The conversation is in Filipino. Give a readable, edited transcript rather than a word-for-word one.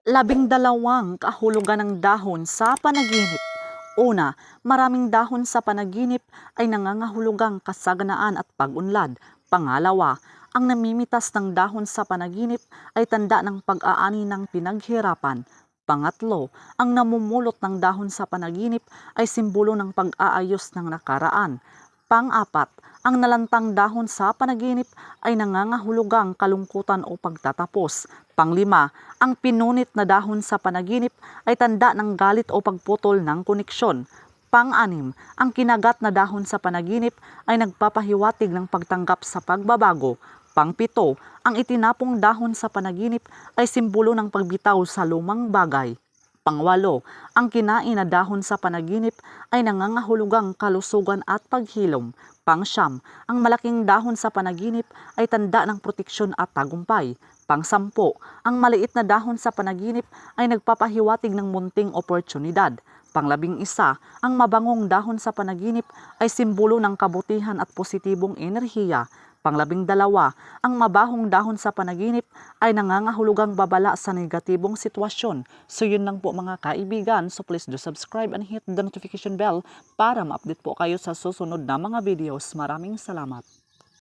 12 kahulugan ng dahon sa panaginip. Una, maraming dahon sa panaginip ay nangangahulugang kasaganaan at pag-unlad. Pangalawa, ang namimitas ng dahon sa panaginip ay tanda ng pag-aani ng pinaghirapan. Pangatlo, ang namumulot ng dahon sa panaginip ay simbolo ng pag-aayos ng nakaraan. Pang-apat, ang nalantang dahon sa panaginip ay nangangahulugang kalungkutan o pagtatapos. Panglima, ang pinunit na dahon sa panaginip ay tanda ng galit o pagputol ng koneksyon. Pang-anim, ang kinagat na dahon sa panaginip ay nagpapahiwatig ng pagtanggap sa pagbabago. Pang-pito, ang itinapong dahon sa panaginip ay simbolo ng pagbitaw sa lumang bagay. Pangwalo, ang kinain na dahon sa panaginip ay nangangahulugang kalusugan at paghilom. Pangsyam, ang malaking dahon sa panaginip ay tanda ng proteksyon at tagumpay. Pangsampo, ang maliit na dahon sa panaginip ay nagpapahiwatig ng munting oportunidad. Panglabing-isa, ang mabangong dahon sa panaginip ay simbolo ng kabutihan at positibong enerhiya. Panglabing-dalawa, ang mabahong dahon sa panaginip ay nangangahulugang babala sa negatibong sitwasyon. So yun lang po mga kaibigan. So please do subscribe and hit the notification bell para ma-update po kayo sa susunod na mga videos. Maraming salamat.